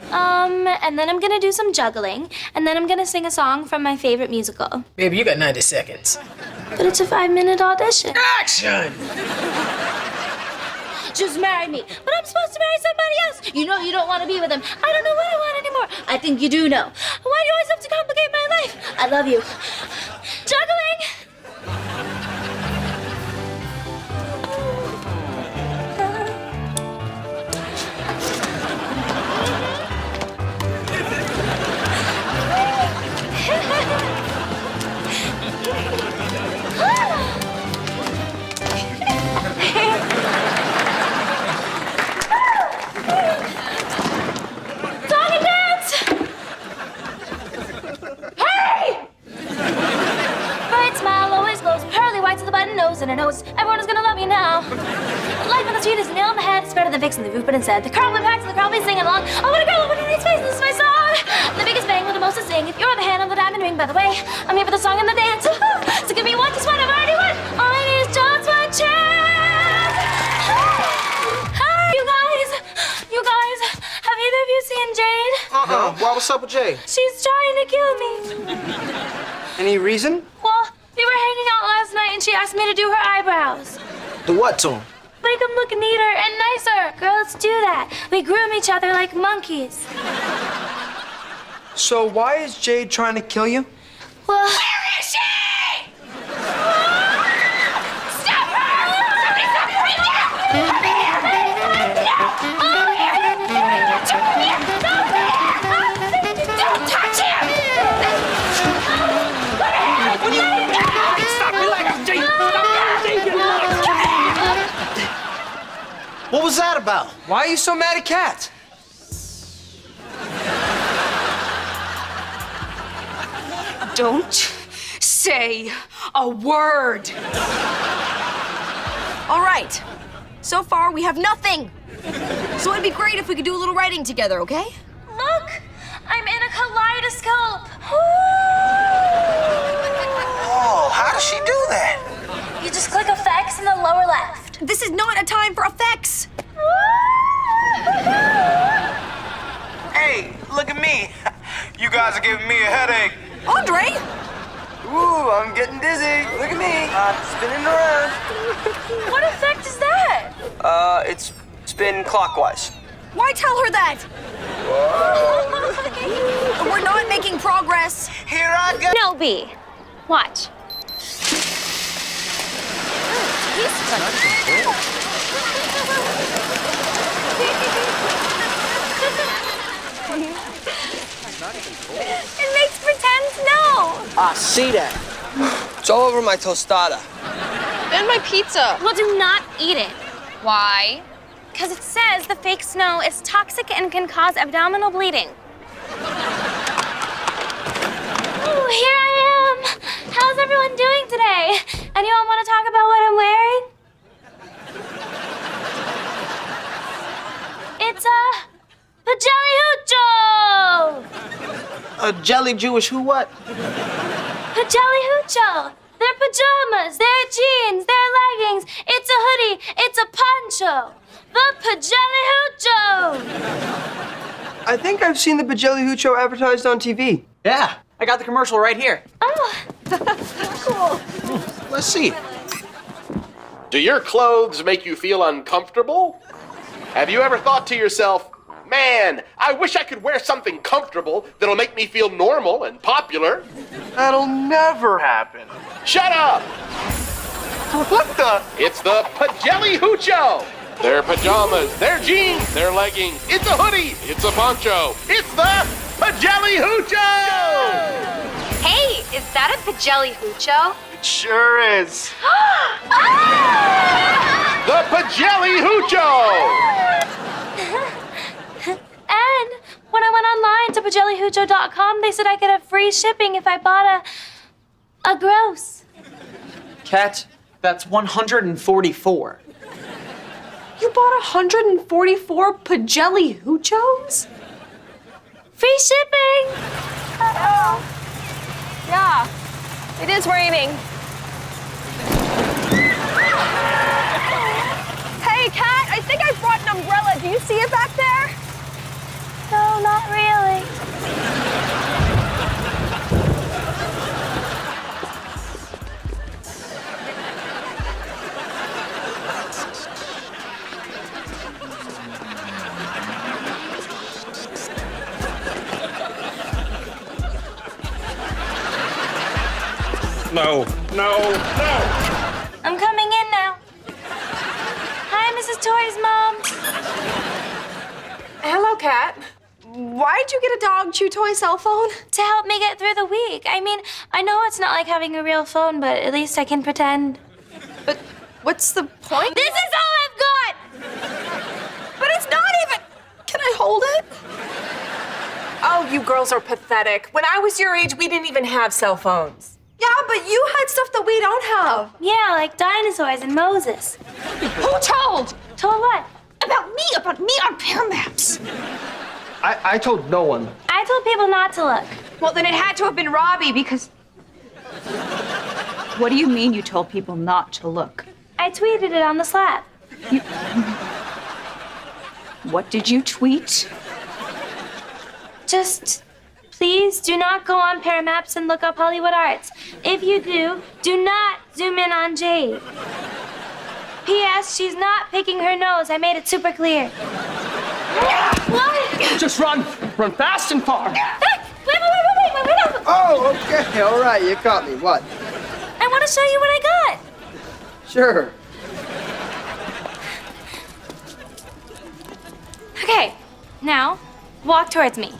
And then I'm gonna do some juggling, and then I'm gonna sing a song from my favorite musical. Baby, you got 90 seconds. But it's a 5-minute audition. Action! Just marry me. But I'm supposed to marry somebody else. You know you don't want to be with him. I don't know what I want anymore. I think you do know. Why do you always have to complicate my life? I love you. Juggling! And her nose. Everyone is gonna love you now. Life on the street is a nail on the head. It's better than fixing the roof, but instead the crowd will impact and the crowd will be singing along. Oh, what a girl, what a nice face, this is my song. The biggest bang with the most to sing. If you're the hand on the diamond ring, by the way, I'm here for the song and the dance. So give me one, just one, I've already won. All I need is just one chance. Hi, you guys, have either of you seen Jade? Why, what's up with Jade? She's trying to kill me. Any reason? Well, we were hanging out last night and she asked me to do her eyebrows. Do what to him? Make them look neater and nicer. Girls do that. We groom each other like monkeys. So why is Jade trying to kill you? Well... Where is she? Stop her! Somebody stop her right now! Come here! Over here! Over here! Don't touch him! What are you doing? Stop! Relax, Jade! What was that about? Why are you so mad at Cat? Don't say a word. All right. So far, we have nothing. So it'd be great if we could do a little writing together, okay? Look! I'm in a kaleidoscope! Oh, how does she do that? You just click effects in the lower left. This is not a time for effects. Hey, look at me. You guys are giving me a headache. Andre? Ooh, I'm getting dizzy. Look at me. I'm spinning around. What effect is that? It's spin clockwise. Why tell her that? We're not making progress. Here I go. No, B. Watch. It makes pretend snow. I see that. It's all over my tostada. And my pizza. Well, do not eat it. Why? Because it says the fake snow is toxic and can cause abdominal bleeding. Ooh, here I am. How's everyone doing today? Anyone want to talk about what I'm wearing? It's a pajelly-hoocho! A jelly Jewish who what? Pajelly-hoocho! They're pajamas, they're jeans, they're leggings, it's a hoodie, it's a poncho. The pajelly-hoocho! I think I've seen the Pajelli Hucho advertised on TV. Yeah, I got the commercial right here. Oh, cool. Let's see. Do your clothes make you feel uncomfortable? Have you ever thought to yourself, man, I wish I could wear something comfortable that'll make me feel normal and popular? That'll never happen. Shut up! What the? It's the Pajelli Hucho! They're pajamas, they're jeans, they're leggings, it's a hoodie, it's a poncho, it's the Pajelli Hucho! Hey, is that a Pajelli Hucho? It sure is. The Pajelli Hucho! And when I went online to pajellihucho.com, they said I could have free shipping if I bought a gross. Cat, that's 144. You bought 144 Pajelli Huchos? Free shipping! Uh-oh. Yeah, it is raining. Hey, Kat, I think I brought an umbrella. Do you see it back there? No. No, not really. No. I'm coming in now. Hi, Mrs. Tori's mom. Hello, Cat. Why'd you get a dog chew toy cell phone? To help me get through the week. I mean, I know it's not like having a real phone, but at least I can pretend. But what's the point? This is all I've got! But it's not even. Can I hold it? Oh, you girls are pathetic. When I was your age, we didn't even have cell phones. Yeah, but you had stuff that we don't have. Yeah, like dinosaurs and Moses. Who told? Told what? About me on pair maps. I told no one. I told people not to look. Well, then it had to have been Robbie because. What do you mean you told people not to look? I tweeted it on the slab. What did you tweet? Just, please do not go on pair maps and look up Hollywood Arts. If you do, do not zoom in on Jade. P.S. She's not picking her nose. I made it super clear. What? Just run fast and far. Wait. Oh, okay, all right, you caught me. What? I want to show you what I got. Sure. Okay, now walk towards me.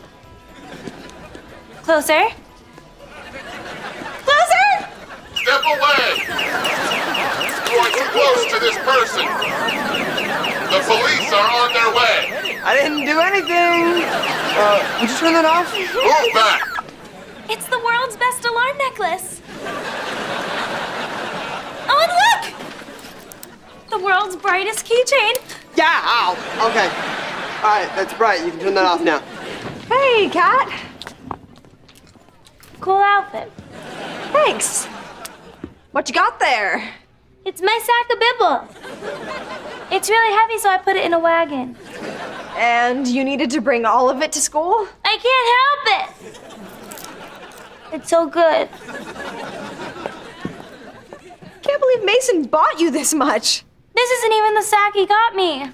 Closer. Closer! Step away! You are too close to this person. The police are on their way. I didn't do anything. Would you turn that off? Move back. It's the world's best alarm necklace. Oh, and look! The world's brightest keychain. Yeah, ow. Okay. All right, that's bright. You can turn that off now. Hey, Cat. Cool outfit. Thanks. What you got there? It's my sack of bibble. It's really heavy, so I put it in a wagon. And you needed to bring all of it to school? I can't help it. It's so good. Can't believe Mason bought you this much. This isn't even the sack he got me.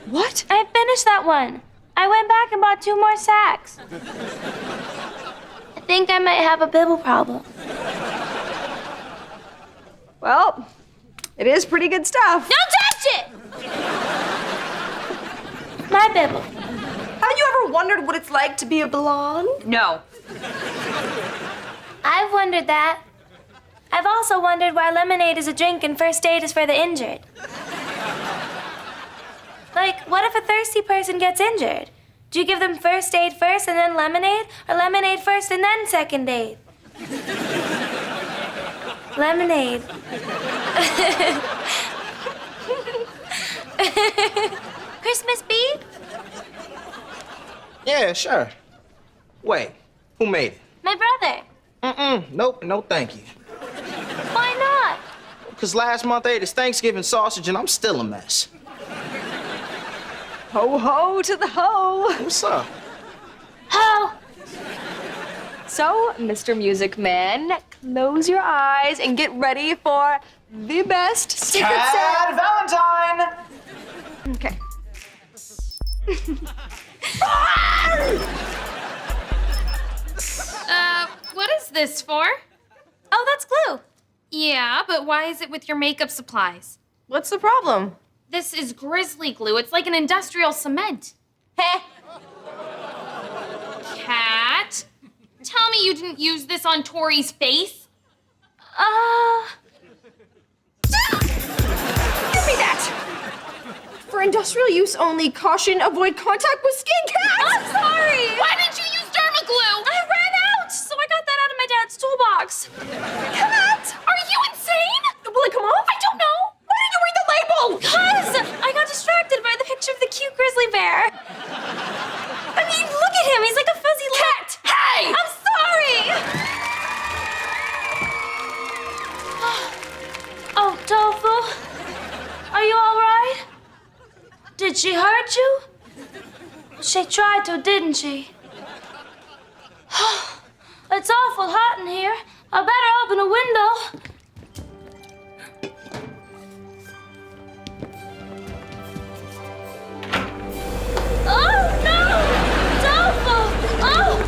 What? I finished that one. I went back and bought 2 more sacks. I think I might have a bibble problem. Well, it is pretty good stuff. Don't touch it! My bibble. Haven't you ever wondered what it's like to be a blonde? No. I've wondered that. I've also wondered why lemonade is a drink and first aid is for the injured. Like, what if a thirsty person gets injured? Do you give them first aid first and then lemonade? Or lemonade first and then second aid? Lemonade. Christmas Bee? Yeah, sure. Wait, who made it? My brother. Nope, no thank you. Why not? Because last month I ate his Thanksgiving sausage and I'm still a mess. Ho ho to the ho. What's up? Ho! So, Mr. Music Man, close your eyes and get ready for the best secret Cat Valentine! Okay. What is this for? Oh, that's glue. Yeah, but why is it with your makeup supplies? What's the problem? This is grizzly glue. It's like an industrial cement. Heh. Cat, tell me you didn't use this on Tori's face. Give me that! For industrial use only, caution, avoid contact with skin, Cat! I'm sorry. Why didn't you use derma glue? I ran out, so I got that out of my dad's toolbox. Cat, are you insane? Will it come off? I don't know. Why didn't you read the label? Because I got distracted by the picture of the cute grizzly bear. I mean, look at him. He's like a fuzzy cat. Hey! I'm sorry. Oh, Tofu. Are you all right? Did she hurt you? She tried to, didn't she? It's awful hot in here. I better open a window. Oh, no! It's awful! Oh!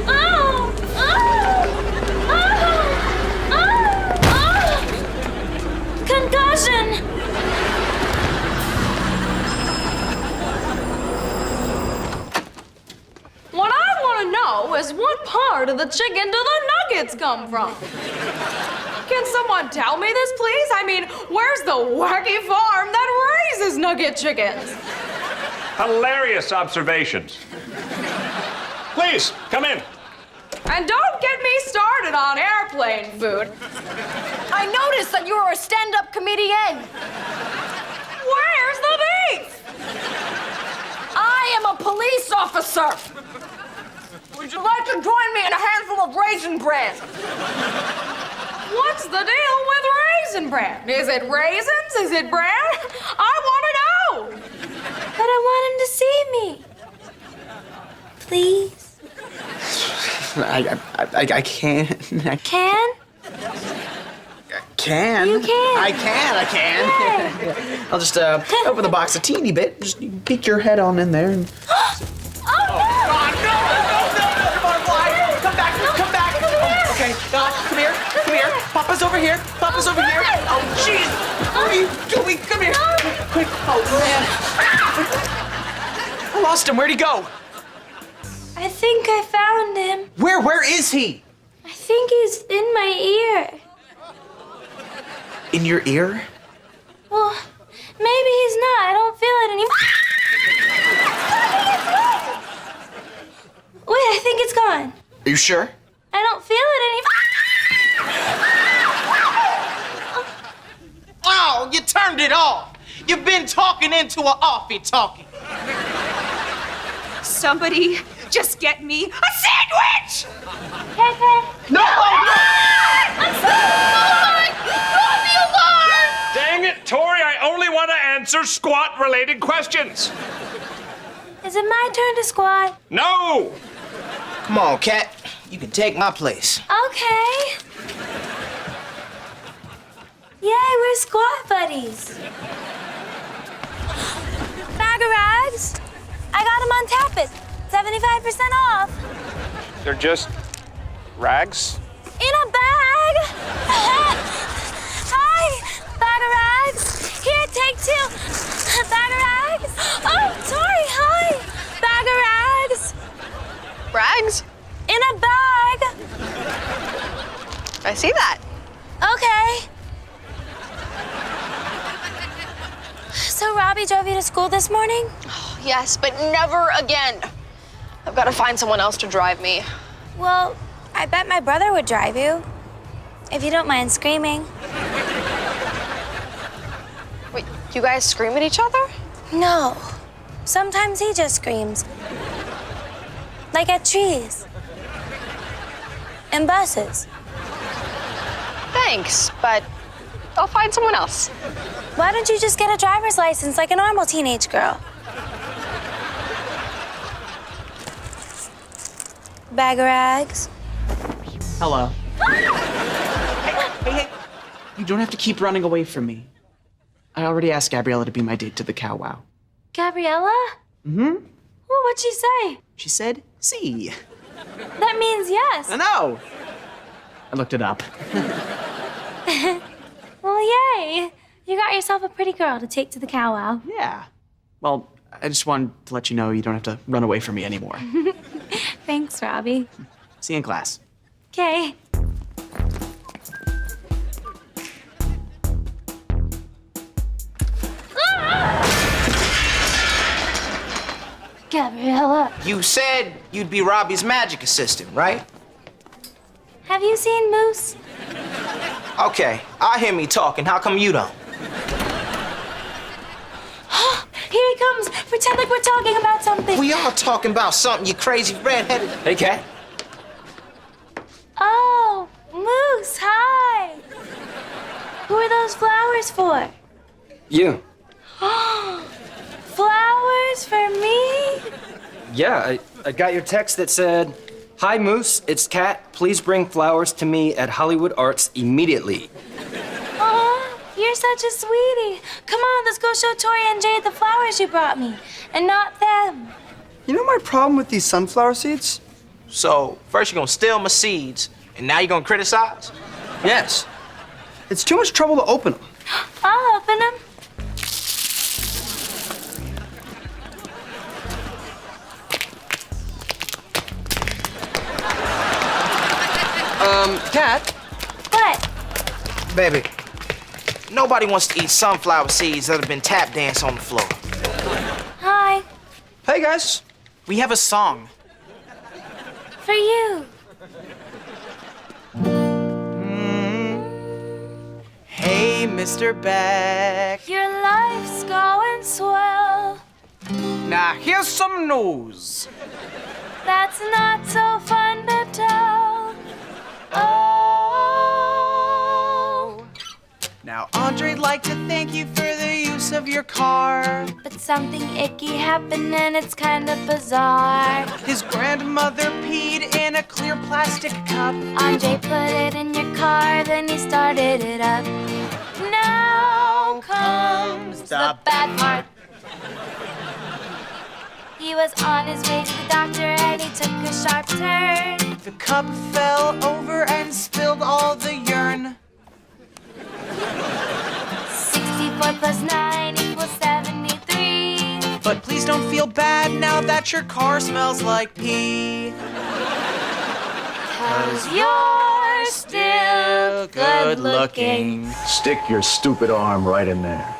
Oh! Oh! Concussion! What I want to know is what part of the chicken do the nuggets come from? Can someone tell me this, please? I mean, where's the wacky farm that raises nugget chickens? Hilarious observations. Please, come in. And don't get me started on airplane food. I noticed that you're a stand-up comedian. Where's the beef? I am a police officer. Would you like to join me in a handful of Raisin Bran? What's the deal with Raisin Bran? Is it raisins? Is it bran? I want to know. But I want him to see me. Please? I can't. I Can? can. You can. I can. I'll just open the box a teeny bit. Just peek your head on in there. And... Oh, no! Come back. Oh, okay, come here. Papa's over here. Oh, jeez. What are you doing? Come here. Quick. Oh, man. I lost him. Where'd he go? I think I found him. Where is he? I think he's in my ear. In your ear? Well, maybe he's not. I don't feel it anymore. Wait, I think it's gone. Are you sure? I don't feel it anymore. Oh, you turned it off. You've been talking into a offie-talkie. Somebody just get me a sandwich! Hey. No! Dang it, Tori, I only want to answer squat-related questions. Is it my turn to squat? No! Come on, Cat. You can take my place. Okay. Yay, we're squat buddies. Bag of rags. I got them on tap it. 75% off. They're just rags? In a bag. Hi, bag of rags. Here, take two. Bag of rags. Oh, sorry, hi. Bag of rags. Rags? In a bag. I see that. Okay. So Robbie drove you to school this morning? Yes, but never again. I've got to find someone else to drive me. Well, I bet my brother would drive you. If you don't mind screaming. Wait, you guys scream at each other? No. Sometimes he just screams. Like at trees. And buses. Thanks, but I'll find someone else. Why don't you just get a driver's license like a normal teenage girl? Bag of rags. Hello. Hey. You don't have to keep running away from me. I already asked Gabriella to be my date to the cow wow. Gabriella? Mm-hmm. Well, what'd she say? She said, see. That means yes. I know. I looked it up. Well, yay. You got yourself a pretty girl to take to the cow wow. Yeah. Well, I just wanted to let you know you don't have to run away from me anymore. Thanks, Robbie. See you in class. Okay. Gabriella, You said you'd be Robbie's magic assistant, right? have you seen Moose? Okay, I hear me talking. How come you don't? Here he comes. Pretend like we're talking about something. We are talking about something, you crazy redheaded. Hey, Cat. Oh, Moose, hi. Who are those flowers for? You. Flowers for me? Yeah, I got your text that said, "Hi, Moose, it's Cat. Please bring flowers to me at Hollywood Arts immediately." Aw, you're such a sweetie. Come on, let's go show Tori and Jade the flowers you brought me, and not them. You know my problem with these sunflower seeds? So, first you're gonna steal my seeds, and now you're gonna criticize? Yes. It's too much trouble to open them. I'll open them. Cat? What? Baby, nobody wants to eat sunflower seeds that have been tap danced on the floor. Hi. Hey, guys. We have a song. For you. Hey, Mr. Beck. Your life's going swell. Now, here's some news. That's not so fun to tell. Oh. Now, Andre'd like to thank you for the use of your car. But something icky happened and it's kind of bizarre. His grandmother peed in a clear plastic cup. Andre put it in your car, then he started it up. Now comes the bad part. He was on his way to the doctor and he took a sharp turn. The cup fell over and spilled all the urine. 64 plus 9 equals 73. But please don't feel bad now that your car smells like pee. 'Cause you're still good looking. Stick your stupid arm right in there.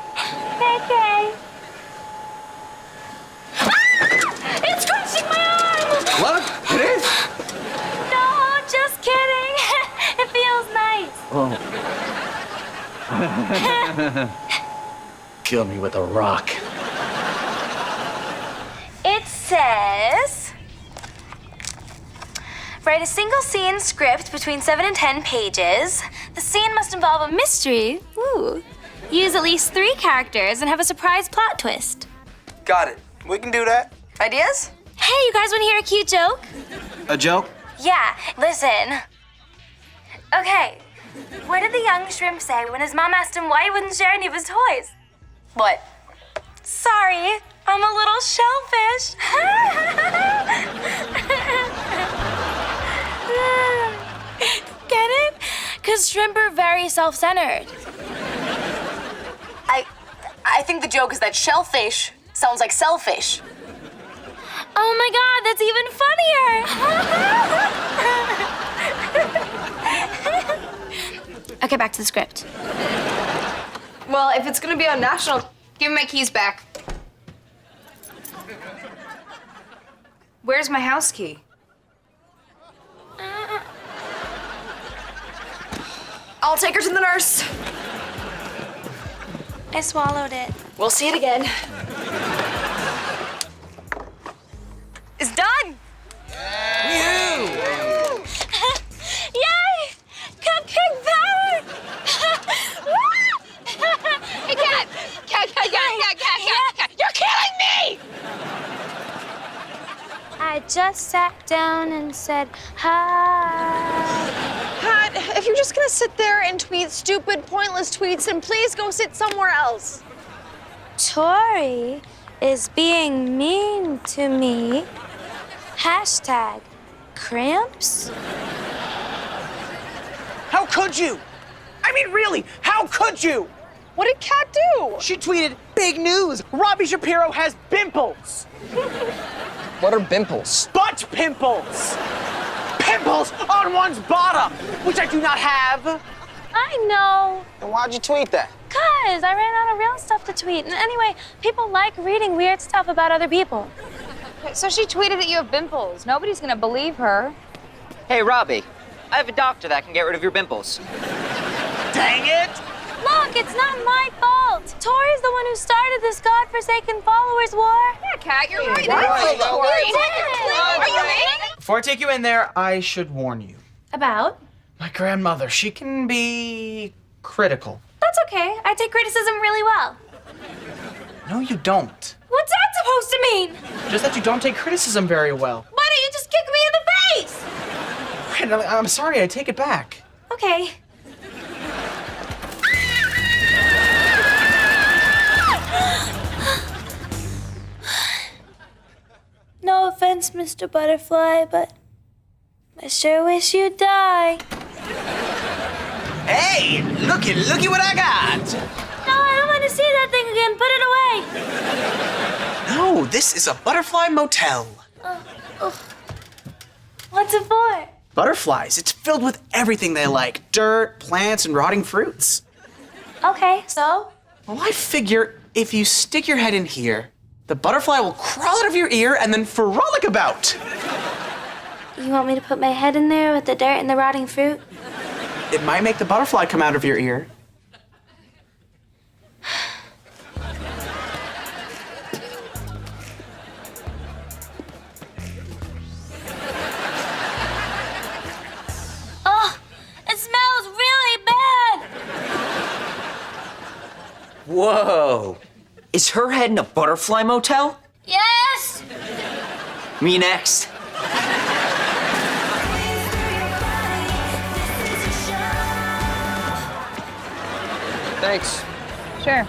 Okay. It's crushing my arm! What? It is? No, just kidding. It feels nice. Oh. Kill me with a rock. It says, write a single scene script between 7 and 10 pages. The scene must involve a mystery. Ooh. Use at least 3 characters and have a surprise plot twist. Got it. We can do that. Ideas? Hey, you guys want to hear a cute joke? A joke? Yeah, listen. Okay, what did the young shrimp say when his mom asked him why he wouldn't share any of his toys? What? Sorry, I'm a little shellfish. Get it? Because shrimp are very self-centered. I think the joke is that shellfish sounds like selfish. Oh my God, that's even funnier. Okay, back to the script. Well, if it's gonna be on national, give me my keys back. Where's my house key? I'll take her to the nurse. I swallowed it. We'll see it again. It's done! Woo! Yay! Cupcake power! Hey, Cat! Cat! You're killing me! I just sat down and said hi. Cat, if you're just gonna sit there and tweet stupid, pointless tweets, then please go sit somewhere else. Tori is being mean to me. Hashtag cramps. How could you? I mean, really, how could you? What did Cat do? She tweeted, big news, Robbie Shapiro has pimples. What are pimples? Butt pimples. Pimples on one's bottom, which I do not have. I know. Then why'd you tweet that? Cause I ran out of real stuff to tweet. And anyway, people like reading weird stuff about other people. So she tweeted that you have pimples. Nobody's gonna believe her. Hey, Robbie, I have a doctor that can get rid of your pimples. Dang it! Look, it's not my fault. Tori's the one who started this godforsaken followers war. Yeah, Cat, you're right. Right. Are you kidding? Before I take you in there, I should warn you. About? My grandmother, she can be critical. That's okay. I take criticism really well. No, you don't. What's that supposed to mean? Just that you don't take criticism very well. Why don't you just kick me in the face? Right, I'm sorry, I take it back. Okay. No offense, Mr. Butterfly, but I sure wish you'd die. Hey, looky what I got. No, I don't want to see that thing again. Put it away. No, this is a butterfly motel. What's it for? Butterflies, it's filled with everything they like. Dirt, plants, and rotting fruits. Okay, so? Well, I figure if you stick your head in here, the butterfly will crawl out of your ear and then frolic about. You want me to put my head in there with the dirt and the rotting fruit? It might make the butterfly come out of your ear. Oh, it smells really bad. Whoa. Is her head in a butterfly motel? Yes. Me next. Thanks. Sure.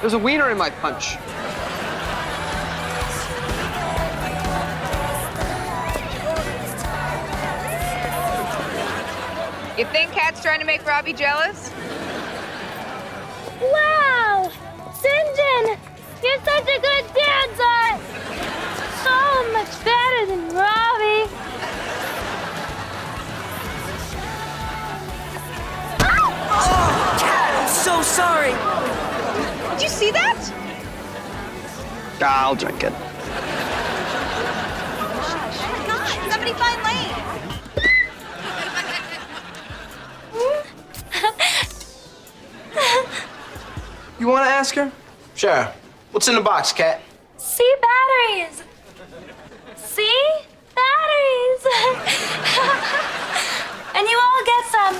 There's a wiener in my punch. You think Cat's trying to make Robbie jealous? Wow, Sinjin, you're such a good dancer. So much better than Robbie. Cat, I'm so sorry. Did you see that? I'll drink it. Oh my God! Somebody find Lane. You want to ask her? Sure. What's in the box, Cat? See batteries. See batteries. And you all get some.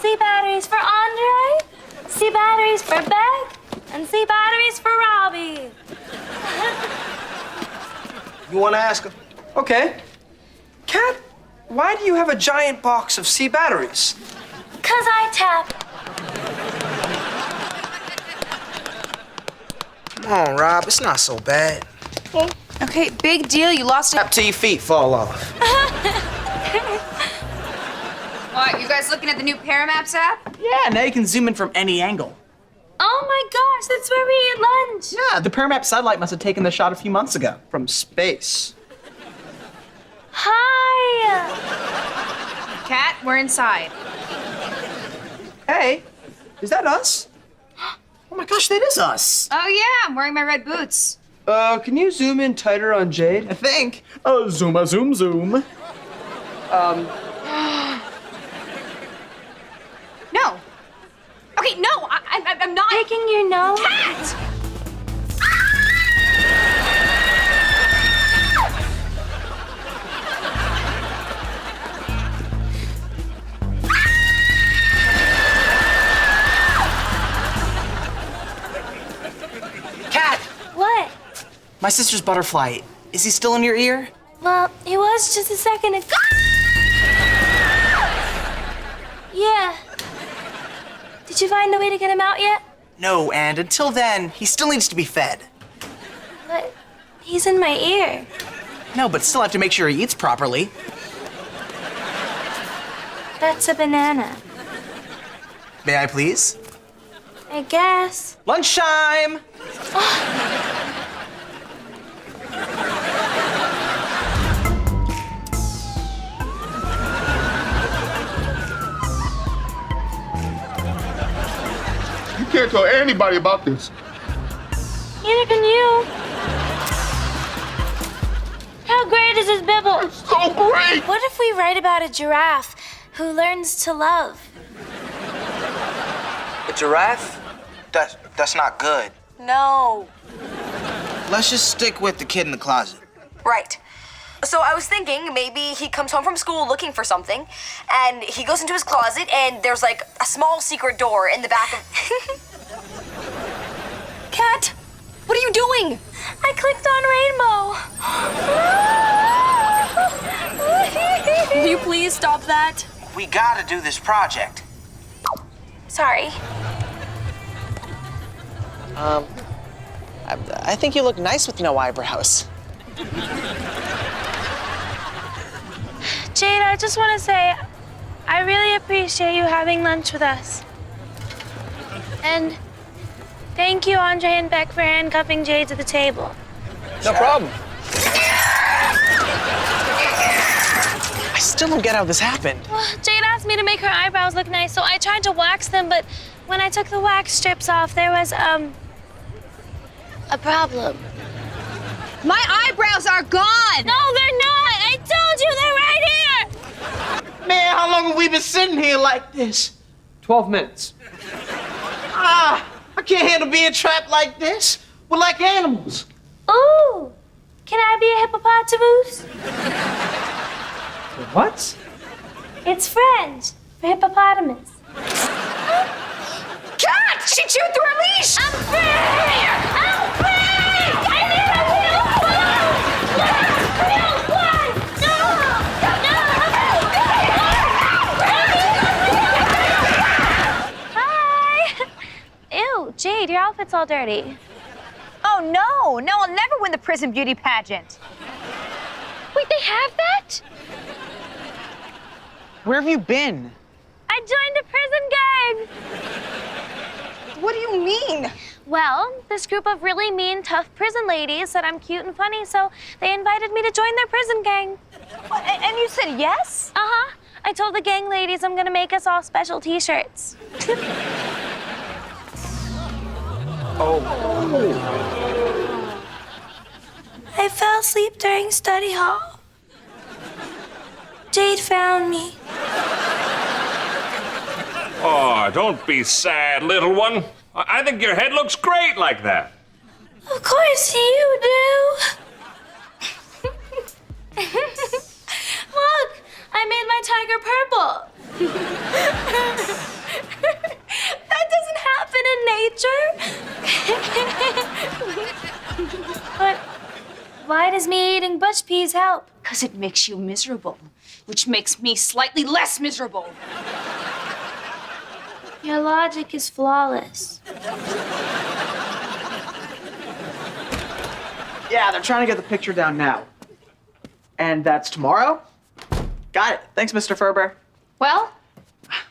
See batteries for Andre. See batteries for Beck. And see batteries for Robbie. You want to ask her? Okay. Cat, why do you have a giant box of C batteries? 'Cause I tap. Come on, Rob. It's not so bad. Okay, big deal. You lost it. Up till your feet fall off. What, you guys looking at the new Paramaps app? Yeah, now you can zoom in from any angle. Oh my gosh, that's where we eat lunch. Yeah, the Paramap satellite must have taken the shot a few months ago. From space. Hi. Cat, we're inside. Hey, is that us? Oh my gosh, that is us. Oh yeah, I'm wearing my red boots. Can you zoom in tighter on Jade? I think. Oh, zoom. No. Okay, no, I'm not. Picking your nose. Cat! Cat! What? My sister's butterfly. Is he still in your ear? Well, it was just a second ago. Yeah. Did you find a way to get him out yet? No, and until then, he still needs to be fed. But he's in my ear. No, but still have to make sure he eats properly. That's a banana. May I please? I guess. Lunchtime! You can't tell anybody about this. Neither can you. How great is this bibble? It's so great! What if we write about a giraffe who learns to love? A giraffe? That's not good. No. Let's just stick with the kid in the closet. Right. So I was thinking maybe he comes home from school looking for something, and he goes into his closet, and there's like a small secret door in the back of... Cat, what are you doing? I clicked on rainbow. Will you please stop that? We gotta do this project. Sorry. I think you look nice with no eyebrows. Jade, I just want to say, I really appreciate you having lunch with us. And thank you, Andre and Beck, for handcuffing Jade to the table. No problem. I still don't get how this happened. Well, Jade asked me to make her eyebrows look nice, so I tried to wax them, but when I took the wax strips off, there was, a problem. My eyebrows are gone! No, they're not! I told you they're right here! Man, how long have we been sitting here like this? 12 minutes. I can't handle being trapped like this. We're like animals. Ooh! Can I be a hippopotamus? What? It's French for hippopotamus. Cat! She chewed through her leash! I'm free! I'm free! I need a real one! Real one! No! Hi! Ew, Jade, your outfit's all dirty. Oh, no, I'll never win the prison beauty pageant. Wait, they have that? Where have you been? I joined a prison gang! What do you mean? Well, this group of really mean, tough prison ladies said I'm cute and funny, so they invited me to join their prison gang. And you said yes? Uh-huh. I told the gang ladies I'm gonna make us all special t-shirts. I fell asleep during study hall. Jade found me. Oh, don't be sad, little one. I think your head looks great like that. Of course you do. Look, I made my tiger purple. That doesn't happen in nature. But why does me eating bush peas help? Because it makes you miserable, which makes me slightly less miserable. Your logic is flawless. Yeah, they're trying to get the picture down now. And that's tomorrow? Got it. Thanks, Mr. Ferber. Well,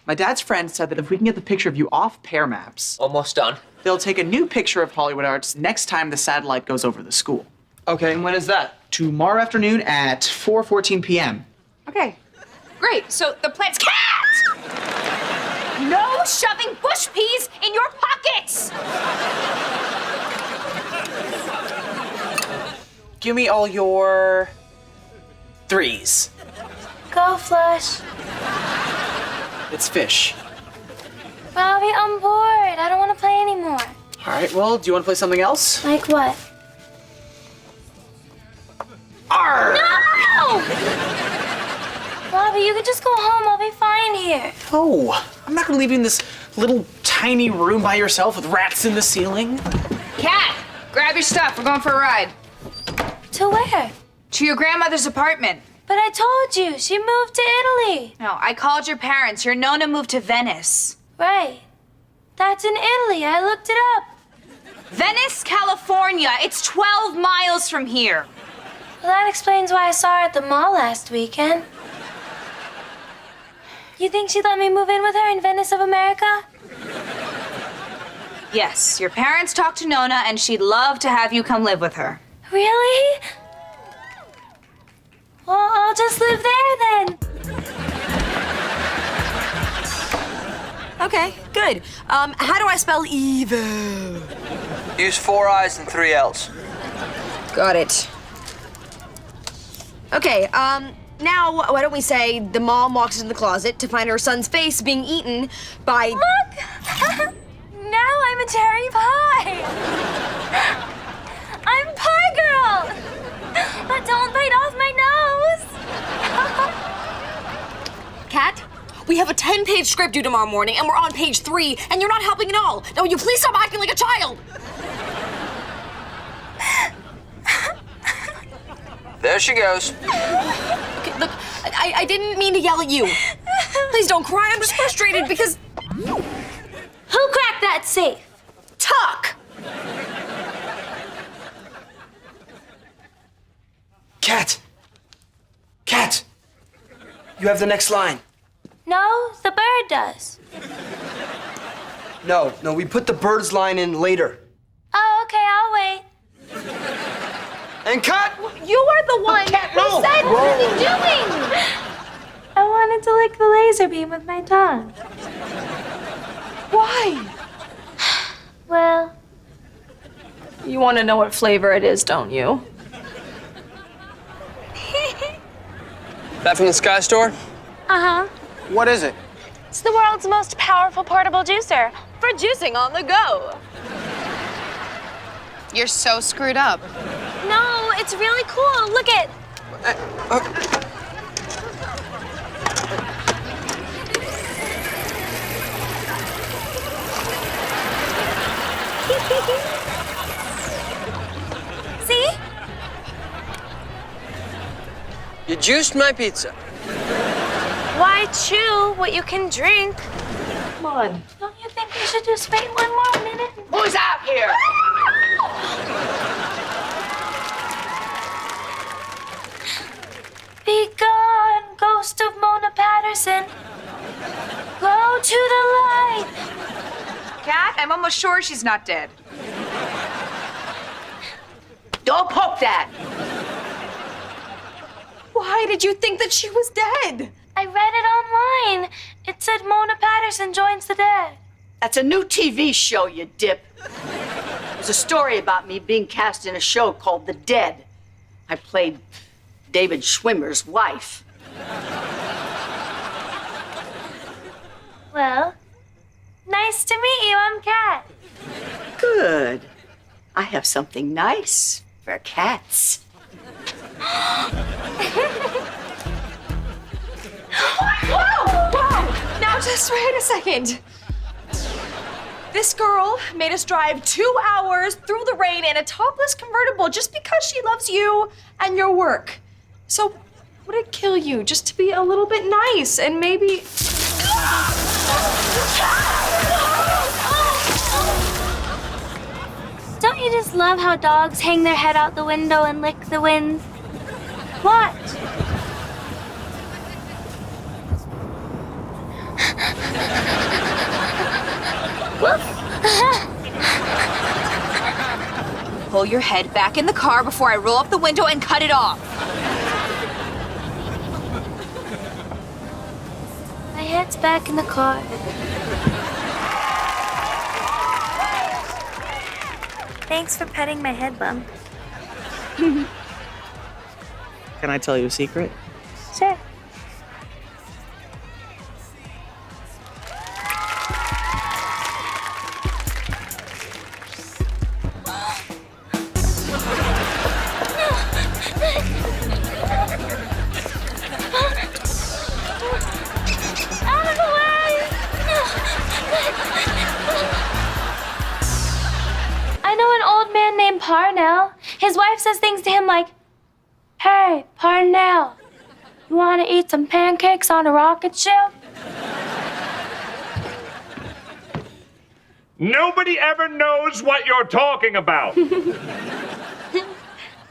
My dad's friend said that if we can get the picture of you off Pear Maps, Almost done. they'll take a new picture of Hollywood Arts next time the satellite goes over the school. Okay, and when is that? Tomorrow afternoon at 4:14 p.m. Okay, great. So the plan's cat! No shoving bush peas in your pockets! Give me all your 3s. Go, Flush. It's fish. Robbie, I'm bored. I don't want to play anymore. All right, well, do you want to play something else? Like what? Arr! No! Robbie, you can just go home. I'll be fine here. No, I'm not gonna leave you in this little tiny room by yourself with rats in the ceiling. Cat, grab your stuff. We're going for a ride. To where? To your grandmother's apartment. But I told you, she moved to Italy. No, I called your parents. Your Nona moved to Venice. Right. That's in Italy. I looked it up. Venice, California. It's 12 miles from here. Well, that explains why I saw her at the mall last weekend. You think she'd let me move in with her in Venice of America? Yes, your parents talked to Nona and she'd love to have you come live with her. Really? Well, I'll just live there then. Okay, good. How do I spell evil? Use 4 I's and 3 L's. Got it. Okay, now why don't we say the mom walks into the closet to find her son's face being eaten by... Look! Now I'm a cherry pie! I'm Pie Girl! But don't bite off my nose! We have a 10-page script due tomorrow morning, and we're on page 3, and you're not helping at all. Now, will you please stop acting like a child? There she goes. Okay, look, I didn't mean to yell at you. Please don't cry. I'm just frustrated because... Who cracked that safe? Tuck! Cat! Cat! You have the next line. No, the bird does. No, we put the bird's line in later. Oh, okay, I'll wait. And cut! You are the one who said... What are you doing? I wanted to lick the laser beam with my tongue. Why? Well... You want to know what flavor it is, don't you? That from the Sky Store? Uh-huh. What is it? It's the world's most powerful portable juicer for juicing on the go. You're so screwed up. No, it's really cool. Look at... See? You juiced my pizza. Why chew what you can drink? Come on. Don't you think we should just wait one more minute? Who's out here? Be gone, ghost of Mona Patterson. Go to the light. Cat, I'm almost sure she's not dead. Don't poke that. Why did you think that she was dead? I read it online. It said Mona Patterson joins the dead. That's a new TV show, you dip. There's a story about me being cast in a show called The Dead. I played David Schwimmer's wife. Well, nice to meet you. I'm Cat. Good. I have something nice for cats. Whoa! Now just wait a second. This girl made us drive 2 hours through the rain in a topless convertible just because she loves you and your work. So would it kill you just to be a little bit nice and maybe... Don't you just love how dogs hang their head out the window and lick the wind? What? Pull your head back in the car before I roll up the window and cut it off. My head's back in the car. Thanks for petting my head bump. Can I tell you a secret? Sure. Out of the way! I know an old man named Parnell. His wife says things to him like, "Hey, Parnell, you want to eat some pancakes on a rocket ship?" Nobody ever knows what you're talking about. You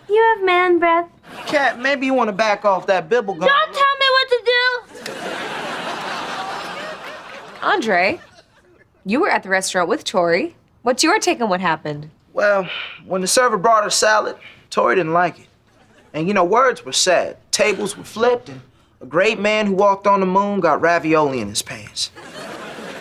have man breath. Cat, maybe you want to back off that bibble gum. Don't tell me what to do! Andre, you were at the restaurant with Tori. What's your take on what happened? Well, when the server brought her salad, Tori didn't like it. And you know, words were said. Tables were flipped, and a great man who walked on the moon got ravioli in his pants.